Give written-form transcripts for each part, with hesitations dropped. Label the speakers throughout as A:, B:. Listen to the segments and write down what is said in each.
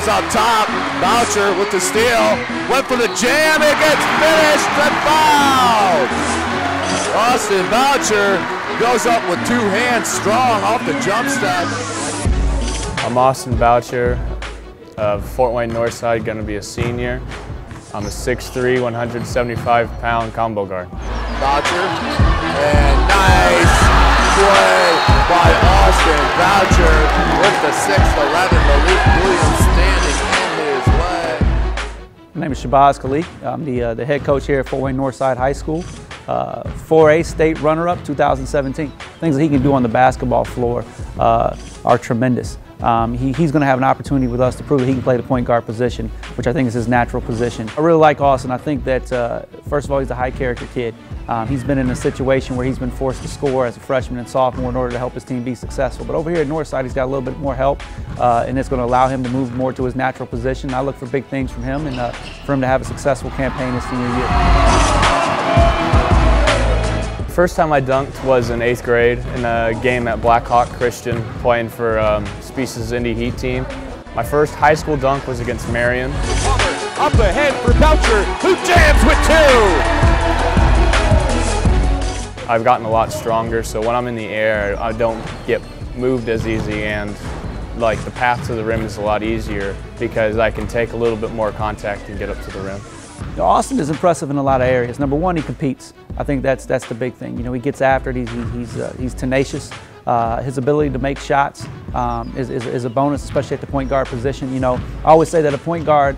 A: is up top. Boucher with the steal. Went for the jam. It gets finished and fouled. Austin Boucher goes up with two hands strong off the jump step.
B: I'm Austin Boucher of Fort Wayne Northside, going to be a senior. I'm a 6'3", 175-pound combo guard.
A: Boucher, and nice play by Austin Boucher with the 6'11", Malik Williams standing in his way.
C: My name is Shabazz Khalik. I'm the head coach here at Fort Wayne Northside High School. 4A state runner-up 2017. Things that he can do on the basketball floor are tremendous. He's going to have an opportunity with us to prove that he can play the point guard position, which I think is his natural position. I really like Austin. I think that, first of all, he's a high-character kid. He's been in a situation where he's been forced to score as a freshman and sophomore in order to help his team be successful. But over here at Northside, he's got a little bit more help, and it's going to allow him to move more to his natural position. I look for big things from him and for him to have a successful campaign his senior year.
B: First time I dunked was in 8th grade in a game at Blackhawk Christian, playing for Species' Indy Heat team. My first high school dunk was against Marion.
A: Up ahead for Boucher, who jams with two!
B: I've gotten a lot stronger, so when I'm in the air, I don't get moved as easy, and like the path to the rim is a lot easier because I can take a little bit more contact and get up to the rim.
C: Austin is impressive in a lot of areas. Number one, he competes. I think that's the big thing. You know, he gets after it. He's tenacious. His ability to make shots is a bonus, especially at the point guard position. You know, I always say that a point guard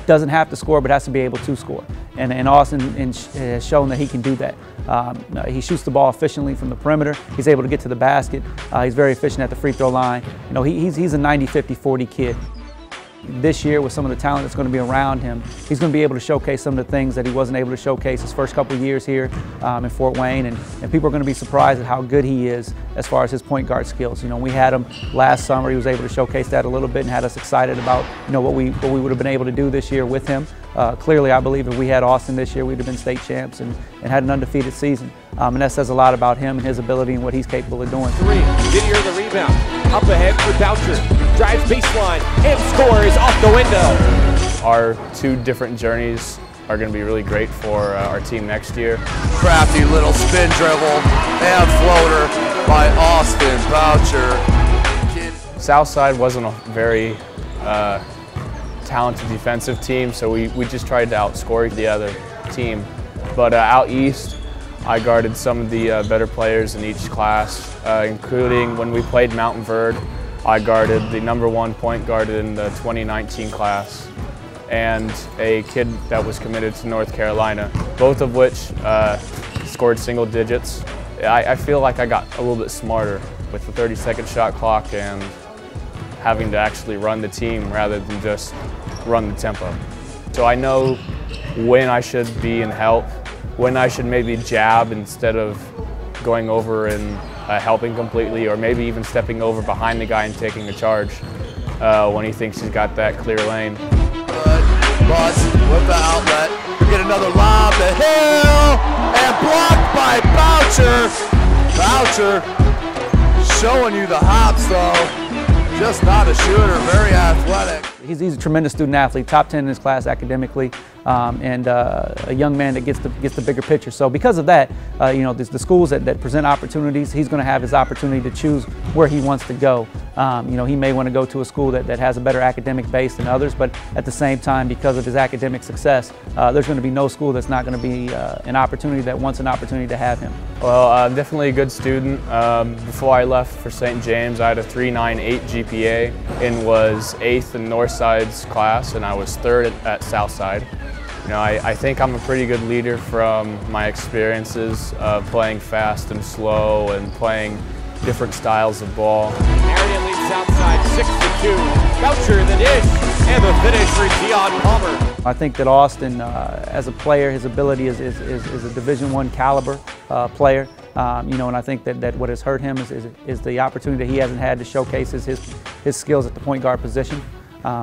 C: doesn't have to score, but has to be able to score. And Austin has shown that he can do that. He shoots the ball efficiently from the perimeter. He's able to get to the basket. He's very efficient at the free throw line. You know, he's a 90-50-40 kid. This year, with some of the talent that's going to be around him, he's going to be able to showcase some of the things that he wasn't able to showcase his first couple of years here in Fort Wayne, and people are going to be surprised at how good he is as far as his point guard skills. You know, we had him last summer. He was able to showcase that a little bit and had us excited about, you know, what we would have been able to do this year with him. Clearly, I believe if we had Austin this year, we'd have been state champs and had an undefeated season. And that says a lot about him and his ability and what he's capable of doing.
D: Didier the rebound. Up ahead for Boucher. Drives baseline and scores off the window.
B: Our two different journeys are going to be really great for our team next year.
A: Crafty little spin dribble and floater by Austin Boucher.
B: Southside wasn't a very talented defensive team, so we just tried to outscore the other team. But out east, I guarded some of the better players in each class, including when we played Mountain Verde. I guarded the #1 point guard in the 2019 class and a kid that was committed to North Carolina, both of which scored single digits. I feel like I got a little bit smarter with the 30-second shot clock and having to actually run the team rather than just run the tempo. So I know when I should be in help, when I should maybe jab instead of going over and helping completely, or maybe even stepping over behind the guy and taking a charge when he thinks he's got that clear lane.
A: Good bust with the outlet. We get another lob to Hill and blocked by Boucher. Boucher showing you the hops though. Just not a shooter, very athletic.
C: He's a tremendous student athlete, top 10 in his class academically, and a young man that gets the bigger picture. So because of that, you know, the schools that present opportunities, he's going to have his opportunity to choose where he wants to go. You know, he may want to go to a school that has a better academic base than others, but at the same time, because of his academic success, there's going to be no school that's not going to be an opportunity that wants an opportunity to have him.
B: Well, I'm definitely a good student. Before I left for St. James, I had a 3.98 GPA and was 8th in Northside's class, and I was 3rd at Southside. You know, I think I'm a pretty good leader from my experiences of playing fast and slow and playing different styles of ball.
D: Marion leads outside 6-2. Boucher the dish and the finish for Dion Palmer.
C: I think that Austin, as a player, his ability is a Division I caliber player. You know, and I think that what has hurt him is the opportunity that he hasn't had to showcase his skills at the point guard position.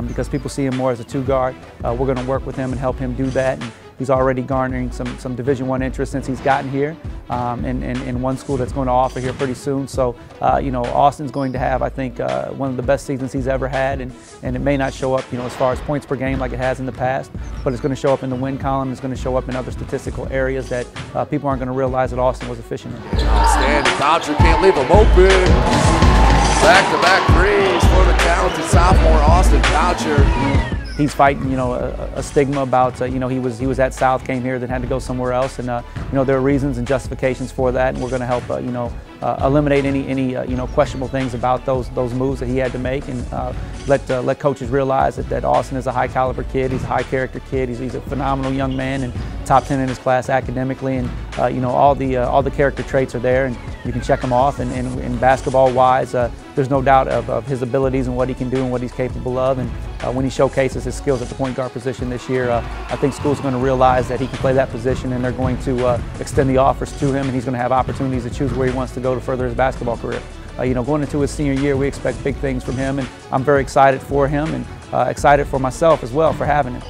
C: Because people see him more as a 2-guard. We're going to work with him and help him do that. And he's already garnering some Division I interest since he's gotten here. in one school that's going to offer here pretty soon. So, you know, Austin's going to have, I think, one of the best seasons he's ever had, and it may not show up, you know, as far as points per game like it has in the past, but it's going to show up in the win column. It's going to show up in other statistical areas that people aren't going to realize that Austin was efficient in.
A: Outstanding. Boucher can't leave him open. Back-to-back threes for the talented sophomore Austin Boucher.
C: He's fighting, you know, a stigma about, you know, he was at South, came here, then had to go somewhere else, and you know, there are reasons and justifications for that, and we're going to help, you know, eliminate any you know, questionable things about those moves that he had to make, and let coaches realize that Austin is a high caliber kid. He's a high character kid. He's a phenomenal young man and top 10 in his class academically, and you know, all the character traits are there, and you can check them off. And basketball wise, there's no doubt of his abilities and what he can do and what he's capable of. And when he showcases his skills at the point guard position this year, I think schools are going to realize that he can play that position, and they're going to extend the offers to him, and he's going to have opportunities to choose where he wants to go to further his basketball career. You know, going into his senior year, we expect big things from him, and I'm very excited for him, and excited for myself as well for having him.